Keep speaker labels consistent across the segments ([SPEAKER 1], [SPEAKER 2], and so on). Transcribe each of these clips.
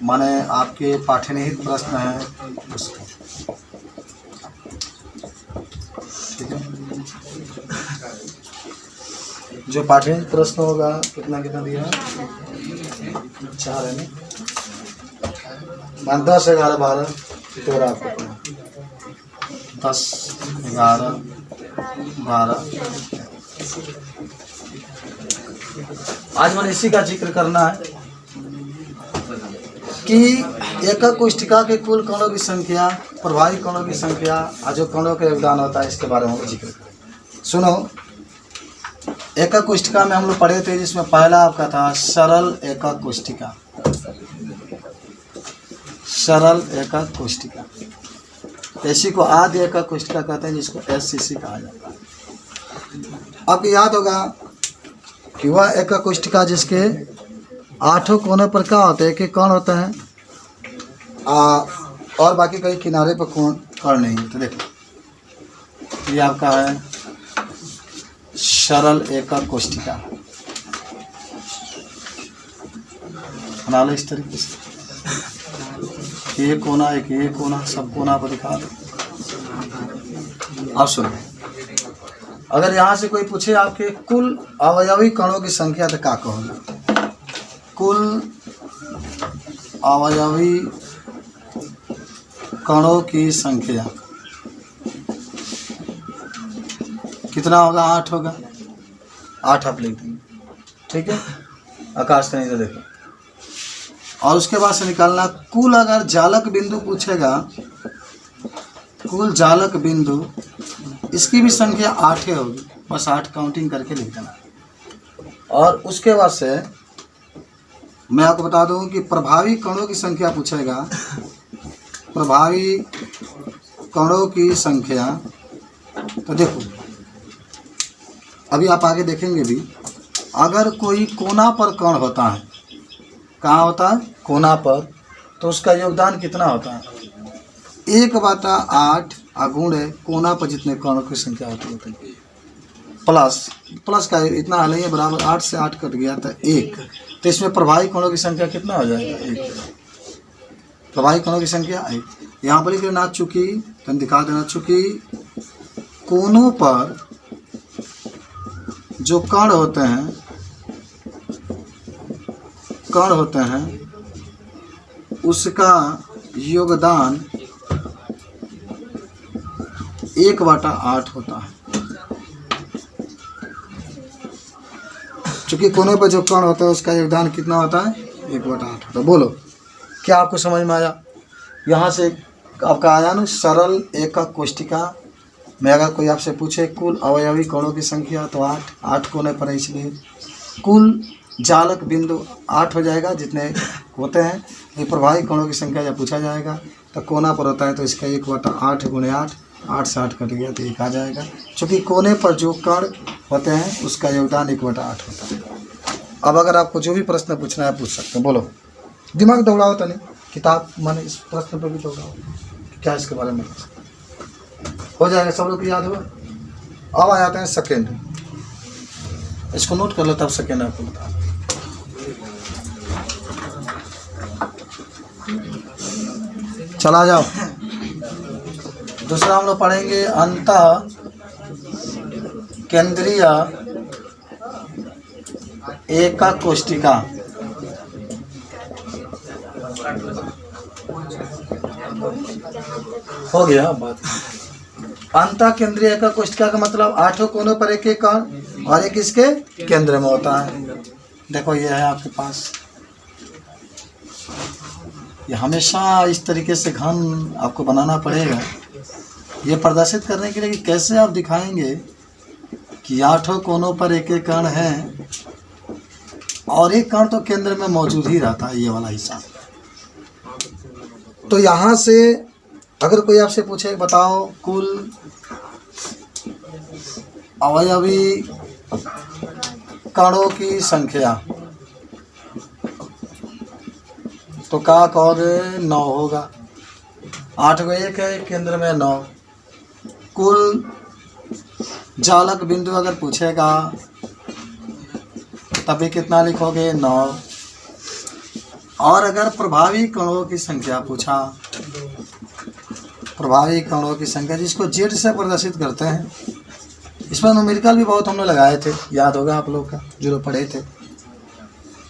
[SPEAKER 1] माने आपके पाठ्यनिहित प्रश्न है उसको, ठीक है। जो पाठ्यनिहित प्रश्न होगा कितना कितना दिया है, 4 है ना, 10, 11, 12, 13 आपको पढ़ना, 10, 11, 12। आज मैंने इसी का जिक्र करना है कि एकक कोष्ठिका के कुल कणों की संख्या, प्रभावी कणों की संख्या और जो कणों का योगदान होता है इसके बारे में जिक्र करें। सुनो, एकक कोष्ठिका में हम लोग पढ़े थे जिसमें पहला आपका था सरल एकक कोष्ठिका, सरल एकक कोष्ठिका, इसी को आद्य एकक कोष्ठिका कहते हैं, जिसको SCC कहा जाता है। आपको याद होगा कि वह एकक कोष्ठिका जिसके 8 कोनों पर क्या होते हैं, एक एक कण होते हैं और बाकी कई किनारे पर कण नहीं होते। देखो ये आपका है सरल एकक कोष्ठिका, बना लो इस तरीके से, एक कोना एक ये कोना, सब कोना पर दिखा दो। अब सुनो, अगर यहाँ से कोई पूछे आपके कुल अवयवी कणों की संख्या तो क्या कहोगे? कुल अवयवी कणों की संख्या कितना होगा? 8 होगा, 8 आप लिख देंगे, ठीक है। आकाश का नहीं तो देखो, और उसके बाद से निकालना कुल, अगर जालक बिंदु पूछेगा, कुल जालक बिंदु, इसकी भी संख्या 8 होगी, बस 8 काउंटिंग करके लिख देना। और उसके बाद से मैं आपको बता दूं कि प्रभावी कणों की संख्या पूछेगा, प्रभावी कणों की संख्या, तो देखो अभी आप आगे देखेंगे भी, अगर कोई कोना पर कण होता है, कहाँ होता है? कोना पर, तो उसका योगदान कितना होता है? 1/8 गुणे कोना पर जितने कणों की संख्या होती है प्लस का इतना हल है, बराबर 8 से 8 कट गया था 1, तो इसमें प्रभावी कणों की संख्या कितना हो जाएगा? 1। प्रभावी कणों की संख्या 1। यहाँ पर लिख लेना, चूंकि तुम दिखा देना, चूंकि कोनों पर जो कण होते हैं उसका योगदान 1/8 होता है। चूंकि कोने पर जो कण होता है उसका योगदान कितना होता है? 1/8 होता है। बोलो क्या आपको समझ में आया? यहाँ से आपका आया ना सरल एकक कोष्ठिका में, अगर कोई आपसे पूछे कुल अवयवी कणों की संख्या, तो 8 कोने पर है, इसलिए कुल जालक बिंदु 8 हो जाएगा जितने होते हैं। ये प्रभावी कणों की संख्या जब पूछा जाएगा तो कोना पर होता है, तो इसका 1/8 गुणे 8 से 8 कट गया तो 1 आ जाएगा। चूँकि कोने पर जो कण होते हैं उसका योगदान 1/8 होता है। अब अगर आपको जो भी प्रश्न पूछना है पूछ सकते हैं, बोलो, दिमाग दौड़ाओ तो नहीं, किताब माने इस प्रश्न पर भी दौड़ाओ, क्या इसके बारे में हो जाएगा, सब लोग को याद होगा। अब आ जाते हैं सेकेंड, इसको नोट कर लो, तब सेकेंड आपको बता। चला जाओ, दूसरा हम लोग पढ़ेंगे अंतः केंद्रीय एकक कोष्ठिका। हो गया बात। अंतः केंद्रीय एकक कोष्ठिका का मतलब 8 कोनों पर एक एक कण और एक इसके केंद्र में होता है। देखो ये है आपके पास, ये हमेशा इस तरीके से घन आपको बनाना पड़ेगा, ये प्रदर्शित करने के लिए कि कैसे आप दिखाएंगे कि 8 कोनों पर एक एक कण है और एक कण तो केंद्र में मौजूद ही रहता है, ये वाला हिस्सा। तो यहाँ से अगर कोई आपसे पूछे बताओ कुल अवयवी कणों की संख्या, तो क्या कहोगे? 9 होगा। 8 को 1 है, केंद्र में 9। कुल जालक बिंदु अगर पूछेगा तभी कितना लिखोगे? 9। और अगर प्रभावी कणों की संख्या पूछा, प्रभावी कणों की संख्या जिसको जेड से प्रदर्शित करते हैं, इसमें न्यूमेरिकल भी बहुत हमने लगाए थे, याद होगा आप लोग का जो लोग पढ़े थे।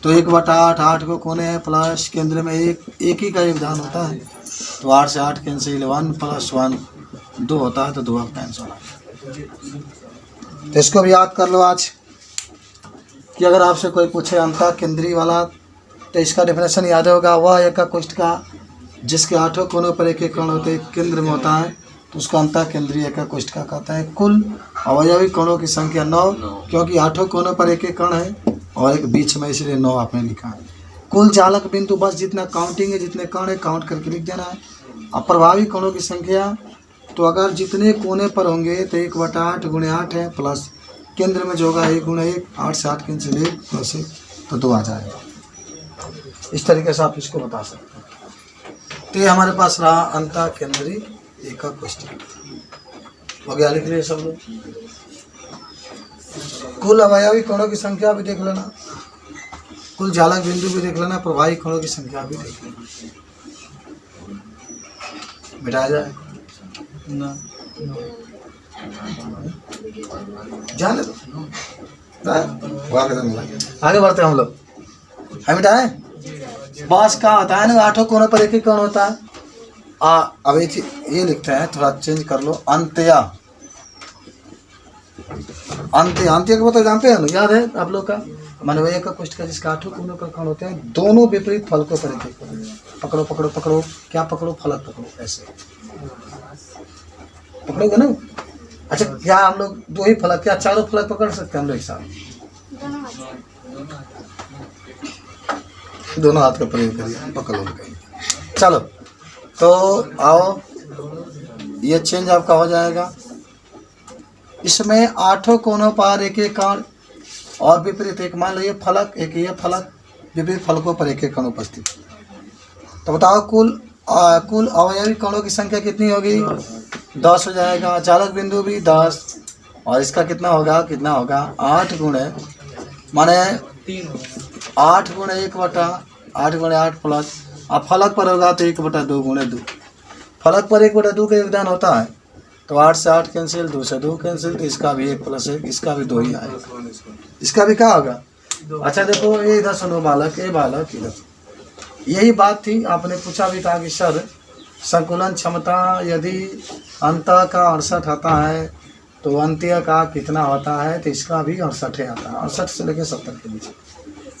[SPEAKER 1] तो 1/8, 8 को कोने हैं प्लस केंद्र में एक ही का योगदान होता है, तो 8 से 8 कैंसिल, 1 + 1 2 होता है, तो 2 आपका आंसर होगा। तो इसको भी याद कर लो आज कि अगर आपसे कोई पूछे अंतः केंद्रीय वाला, तो इसका डेफिनेशन याद होगा, वह एक कोष्ठिका जिसके 8 कोनों पर एक एक कण होते हैं, केंद्र में होता है, तो उसको अंतः केंद्रीय एक कोष्ठिका कहता है। कुल अवयवी कणों की संख्या 9, क्योंकि 8 कोनों पर एक एक कण है और एक बीच में, इसलिए 9 आपने लिखा है। कुल चालक बिंदु, बस जितना काउंटिंग है, जितने कण है काउंट करके लिख देना है। अब प्रभावी कणों की संख्या, तो अगर जितने कोने पर होंगे तो 1/8 × 8 है, प्लस केंद्र में जो होगा 1 × 1, 8 से 8 कैंसिल 1 + 1, तो 2 आ जाएगा। इस तरीके से आप इसको बता सकते हैं। तो ये हमारे पास रहा अंतः केंद्रीय एकक कोष्ठिका। हो गया, लिख लिए सब लोग। कुल अवयवी कणों की संख्या भी देख लेना, कुल जालक बिंदु भी देख लेना, प्रभावी कणों की संख्या भी देख लेना। मिटाया जाए ना, जाने दो, आगे बढ़ते हैं हम लोग। है मिटाए बस का होता है ना, 8 कोनों पर एक ही कण होता है। अब ये लिखते हैं, थोड़ा चेंज कर लो, अंत्या। अंत्य को तो जानते हैं ना, याद है आप लोग का, मानवीय का कोष्ठिका जिसका 8 कोनों पर कण होते हैं, दोनों विपरीत फलकों पर एक एक। पकड़ो पकड़ो पकड़ो, क्या पकड़ो? फलक पकड़ो, ऐसे पकड़ोगे ना। अच्छा, क्या हम लोग 2 ही फलक, क्या चारों फलक पकड़ सकते हैं हम लोग एक साथ? दोनों हाथ का प्रयोग करिए, पकड़ लो। चलो तो आओ, ये चेंज आपका हो जाएगा। इसमें 8 कोनों पर एक एक कण और विपरीत एक, मान लो ये फलक, एक ये फलक, विपरीत फलकों पर एक एक कण उपस्थित। तो बताओ कुल अवयवी कणों की संख्या कितनी होगी? 10 हो जाएगा। चालक बिंदु भी 10, और इसका कितना होगा? 8 गुणे, माने 8 × 1/8 × 8 प्लस, अब फलक पर होगा तो 1/2 × 2। फलक पर 1/2 का योगदान होता है, तो 8 से 8 कैंसिल, 2 से 2 कैंसिल, तो इसका भी 1 + 1, इसका भी 2 ही आएगा। इसका भी क्या होगा? अच्छा देखो, ये इधर सुनो बालक, ये बालक इधर। यही बात थी, आपने पूछा भी था कि सर संकुलन क्षमता यदि अंतः का 68 आता है तो अंत्य का कितना होता है? तो इसका भी 68 आता है, 68 से लेकर 70 के बीच,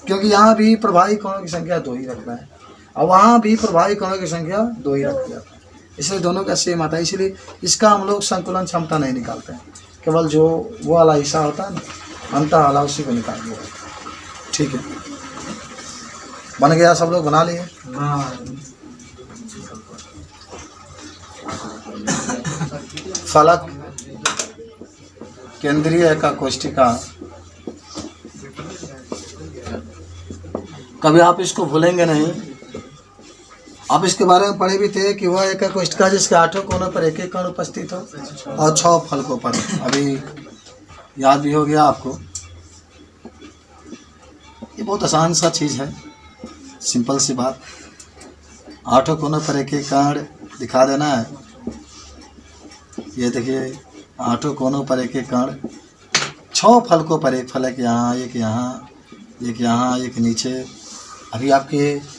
[SPEAKER 1] क्योंकि यहाँ भी प्रभावी कणों की संख्या 2 ही रखना है और वहाँ भी प्रभावी कणों की संख्या 2 ही रख जाता है, इसलिए दोनों का सेम आता है। इसलिए इसका हम लोग संकुलन क्षमता नहीं निकालते हैं, केवल जो वो वाला हिस्सा होता है ना अंतः वाला, उसी को निकाल दिया। ठीक है, बन गया, सब लोग बना लिए। फलक केंद्रीय एकक कोष्ठिका, कभी आप इसको भूलेंगे नहीं। आप इसके बारे में पढ़े भी थे कि वह एकक कोष्ठिका जिसके 8 कोनों पर एक एक कण उपस्थित हो और 6 फलकों पर। अभी याद भी हो गया आपको। ये बहुत आसान सा चीज़ है, सिंपल सी बात। 8 कोनों पर एक एक कण दिखा देना है। ये देखिए, 8 कोनों पर एक एक कण, 6 फलकों पर एक फलक, यहाँ एक, यहाँ एक, यहाँ एक, नीचे। अभी आपके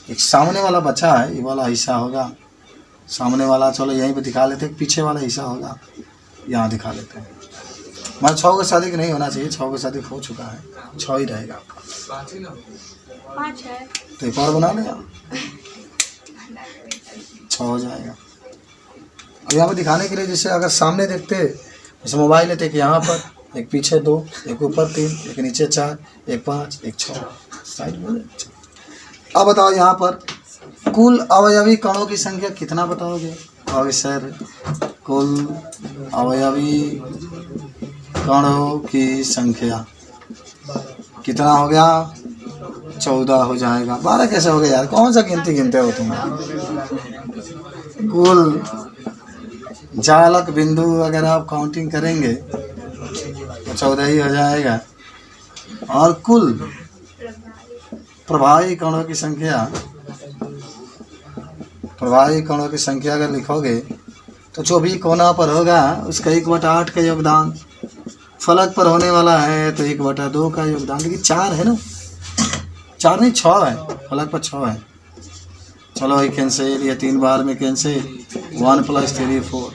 [SPEAKER 1] एक सामने वाला बचा है, ये वाला हिस्सा होगा सामने वाला, चलो यहीं पे दिखा लेते हैं। पीछे वाला हिस्सा होगा, यहाँ दिखा लेते हैं। मतलब 6 का शादी नहीं होना चाहिए, 6 का शादी हो चुका है, 6 ही रहेगा आपका।
[SPEAKER 2] 5 है
[SPEAKER 1] तो एक और बना लें, 6 हो जाएगा। अब यहाँ पर दिखाने के लिए, जैसे अगर सामने देखते, जैसे मोबाइल है तो एक यहाँ पर, एक पीछे 2, एक ऊपर 3, एक नीचे 4, एक 5, एक 6 साइड में। अब बताओ यहाँ पर कुल अवयवी कणों की संख्या कितना बताओगे? और सर कुल अवयवी कणों की संख्या कितना हो गया? 14 हो जाएगा। 12 कैसे हो गया यार? कौन सा गिनती गिनते हो तुम? कुल जालक बिंदु अगर आप काउंटिंग करेंगे तो 14 ही हो जाएगा। और कुल प्रभावी कणों की संख्या, प्रभावी कणों की संख्या अगर लिखोगे तो जो भी कोना पर होगा उसका 1/8 का योगदान, फलक पर होने वाला है तो 1/2 का योगदान। लेकिन 4 है ना, 4 नहीं 6 है, फलक पर 6 है। चलो ये कैंसिल, ये 3 बार में कैंसिल, 1 + 3 4।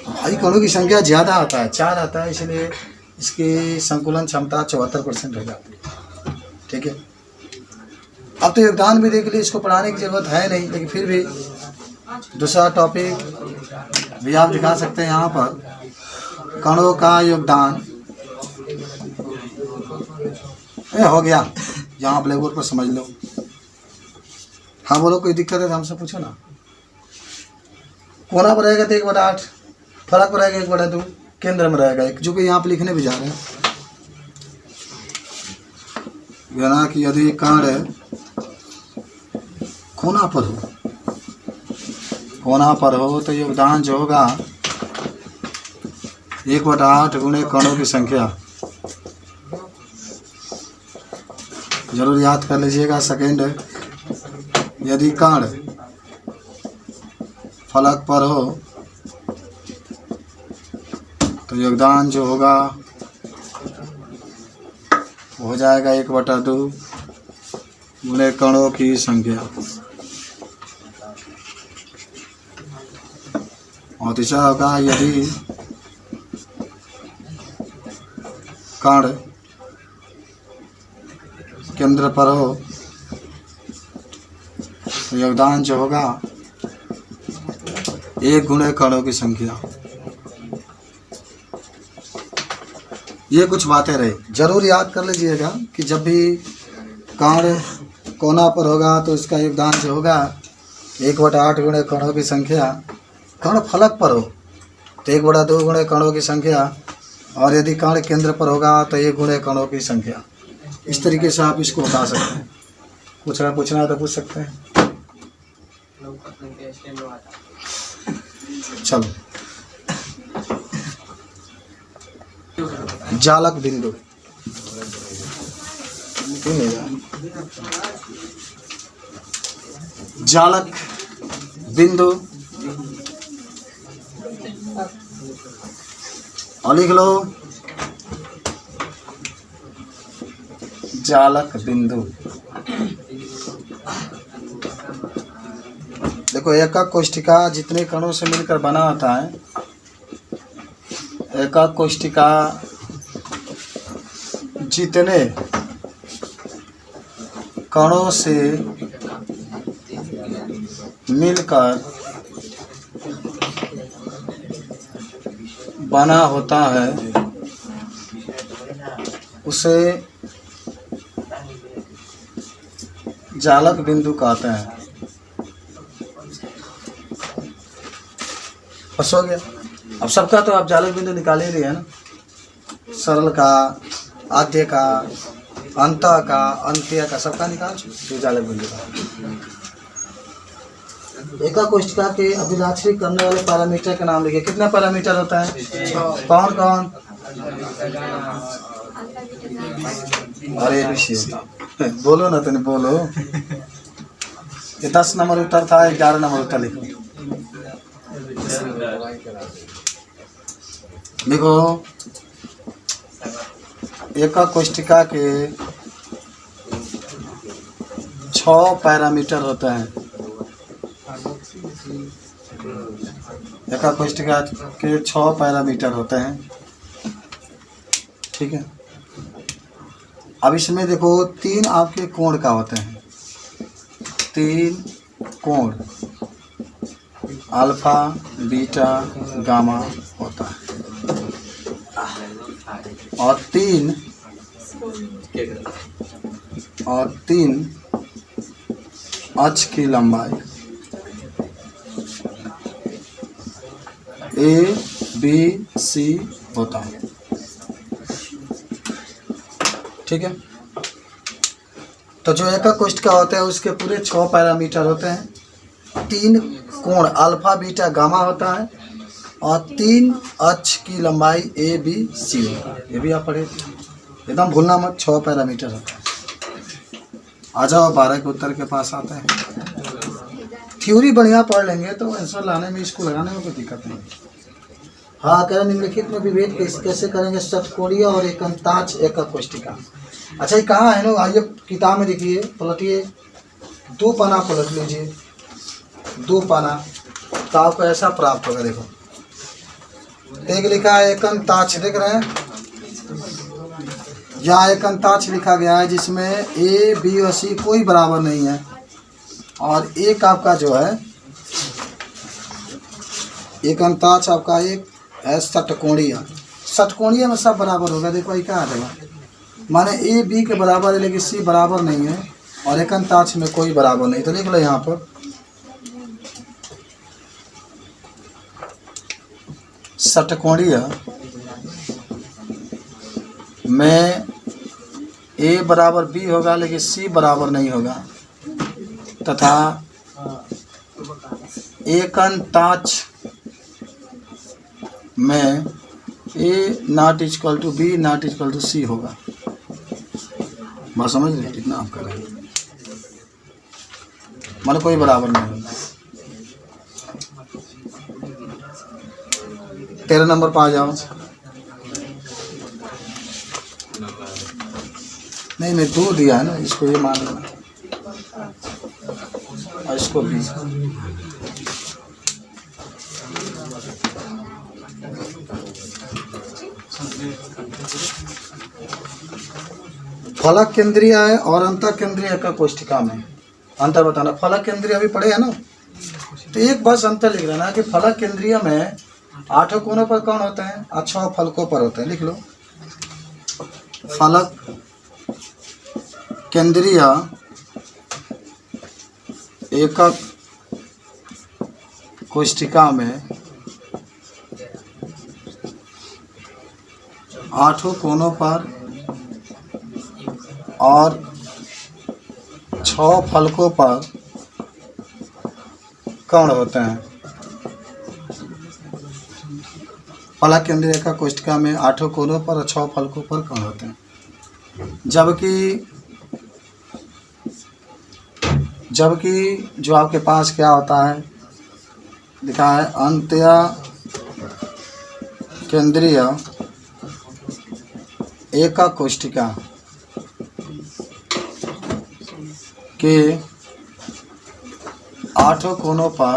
[SPEAKER 1] भाई कणों की संख्या ज़्यादा आता है, 4 आता है, इसलिए इसकी संकुलन क्षमता 74% हो जाती है। ठीक है, अब तो योगदान विधि के लिए इसको पढ़ाने की ज़रूरत है नहीं, लेकिन फिर भी दूसरा टॉपिक भी आप दिखा सकते हैं यहाँ पर, कणों का योगदान। हो गया, यहाँ ब्लैक बोर्ड पर समझ लो। हाँ बोलो, कोई दिक्कत है तो हमसे पूछो ना। कोना पर रहेगा तो 1/8, फलक पर रहेगा 1/2, केंद्र में रहेगा 1, जो कि यहाँ पर लिखने भी जा रहे हैं। ना कि यदि कण कोना पर हो, कोना पर हो तो योगदान जो होगा 1/8 गुणे कणों की संख्या। जरूर याद कर लीजिएगा। सेकेंड, यदि कण फलक पर हो तो योगदान जो होगा हो जाएगा 1/2 गुणे कणों की संख्या। और तीसरा होगा यदि कण केंद्र पर हो तो योगदान जो होगा 1 गुणे कणों की संख्या। ये कुछ बातें रही, जरूर याद कर लीजिएगा कि जब भी कण कोना पर होगा तो इसका योगदान जो होगा 1/8 गुणे कणों की संख्या। कण फलक पर हो तो 1/2 गुणे कणों की संख्या, और यदि कण केंद्र पर होगा तो 1 गुणे कणों की संख्या। इस तरीके से आप इसको बता सकते हैं। पूछना है तो पूछ सकते हैं। चलो, जालक बिंदु। जालक बिंदु और लिख लो, जालक बिंदु। देखो, एकक कोष्ठिका जितने कणों से मिलकर बना होता है, एकक कोष्ठिका जितने कणों से मिलकर बना होता है उसे जालक बिंदु कहते हैं। बस हो गया। अब सबका तो आप जालक बिंदु निकाल ही रहे हैं ना, सरल का, आद्य का, अंत का, अंत्य का, सबका निकाल तो जालक बिंदु का। एकक कोष्ठिका के अभिलाक्षी करने वाले पैरामीटर का नाम लिखिए। कितना पैरामीटर होता है? कौन कौन? अरे बोलो ना, तुम बोलो। ये 10 नंबर उत्तर था, 11 नंबर उत्तर लिखो। देखो, एकक कोष्ठिका के 6 पैरामीटर होते हैं। एकक कोष्ठिका के 6 पैरामीटर होते हैं। ठीक है, अब इसमें देखो 3 आपके कोण का होते हैं। 3 कोण, अल्फा, बीटा, गामा होता है, और 3 अक्ष की लंबाई ए बी सी होता है। ठीक है, तो जो एकक कोष्ठिका होता है उसके पूरे 6 पैरामीटर होते हैं। 3 कोण अल्फा, बीटा, गामा होता है, और 3 अक्ष की लंबाई ए बी सी होता है। ये भी आप पढ़े, एकदम भूलना मत, 6 पैरामीटर होता है। आ जाओ 12 के उत्तर के पास आते हैं। थ्योरी बढ़िया पढ़ लेंगे तो आंसर लाने में, इसको लगाने में कोई दिक्कत नहीं। हाँ, कह रहे निम्नलिखित में विभेद कैसे करेंगे षटकोणीय और एकंताक्ष एकक कोष्टिका। अच्छा ये कहाँ है ना, आइए किताब में देखिए, पलटिए, 2 पन्ना पलट लीजिए, 2 पन्ना, तो आपको ऐसा प्राप्त होगा। देखो एक लिखा है एकंताक्ष, देख रहे हैं, यहाँ एकंताक्ष लिखा गया है जिसमें ए बी और सी कोई बराबर नहीं है, और एक आपका जो है एकंताक्ष आपका एक है षटकोणीय। षटकोणीय में सब बराबर होगा। देखो ये क्या आ जाएगा, माने ए बी के बराबर है लेकिन सी बराबर नहीं है, और एकंताक्ष में कोई बराबर नहीं। तो लिख लो यहाँ पर षटकोणीय में ए बराबर बी होगा लेकिन सी बराबर नहीं होगा, तथा एकंताक्ष में A not equal to B not equal to C होगा। बात समझ रहे, कितना आप कर रहे हैं, मतलब कोई बराबर नहीं होगा। 13 नंबर पर आ जाओ। नहीं 2 दिया है ना, इसको ये मान लेना और इसको भी। फलक केंद्रीय है और अंतः केंद्रीय का कोष्ठिका में अंतर बताना। फलक केंद्रीय अभी पढ़े है ना, तो एक बस अंतर लिख लेना कि फलक केंद्रीय में 8 कोनों पर कौन होते हैं और 6 फलकों पर होते हैं। लिख लो, फलक केंद्रीय एकक कोष्ठिका में 8 कोनों पर और 6 फलकों पर कण होते हैं। फलक केंद्रीय एकक कोष्ठिका में 8 कोनों पर और 6 फलकों पर कण होते हैं। जबकि जो आपके पास क्या होता है, लिखा है अंत्य केंद्रीय एकक कोष्ठिका के 8 कोनों पर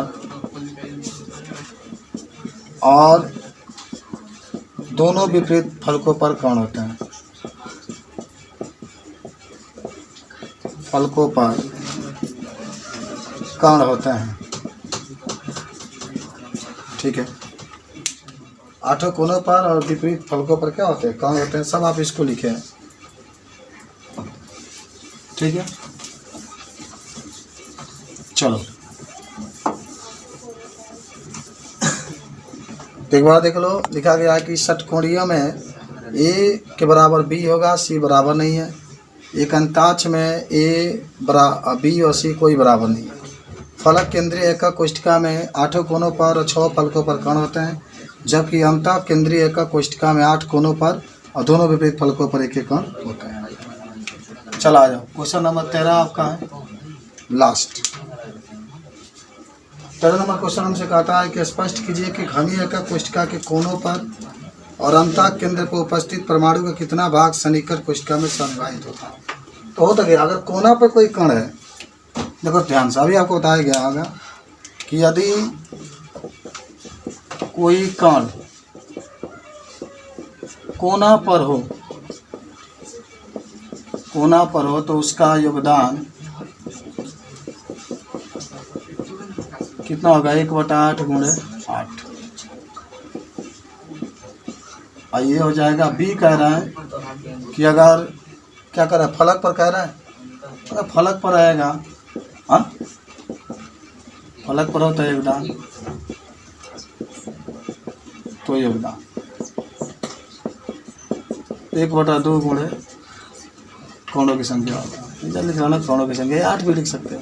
[SPEAKER 1] और दोनों विपरीत फलकों पर कण होते हैं। फलकों पर कण होते हैं, ठीक है। 8 कोनों पर और विपरीत फलकों पर क्या होते हैं, कण होते हैं। सब आप इसको लिखे हैं, ठीक है। चलो एक बार देख लो, लिखा गया है कि षटकोणीय में ए के बराबर बी होगा, सी बराबर नहीं है। एकंताक्ष में ए बी और सी कोई बराबर नहीं है। फलक केंद्रीय एकक कोष्ठिका में 8 कोनों पर और 6 फलकों पर कण होते हैं, जबकि अंतः केंद्रीय एकक कोष्ठिका में 8 कोनों पर और दोनों विपरीत फलकों पर एक कण होते हैं। चला आ जाओ, क्वेश्चन नंबर 13 आपका है लास्ट। 13 नंबर क्वेश्चन हमसे कहता है कि स्पष्ट कीजिए कि घनीय एकक कोष्ठिका के कोनों पर और अंतः केंद्र पर उपस्थित परमाणु का कितना भाग सन्निकट कोष्ठिका में संवाहित होता है। तो हो गया, अगर कोना पर कोई कण है, देखो ध्यान से, अभी आपको बताया गया होगा कि यदि कोई कण कोना पर हो तो उसका योगदान कितना होगा, 1/8 गुणे 8। और ये हो जाएगा, बी कह रहा है कि अगर क्या कर रहा है, फलक पर कह रहा है, अगर फलक पर आएगा, हाँ फलक पर होता है योगदान, तो योगदान 1/2 गुणे कोणों की संख्या होगा। जल्दी लिखना, कोणों की संख्या 8 भी लिख सकते हो।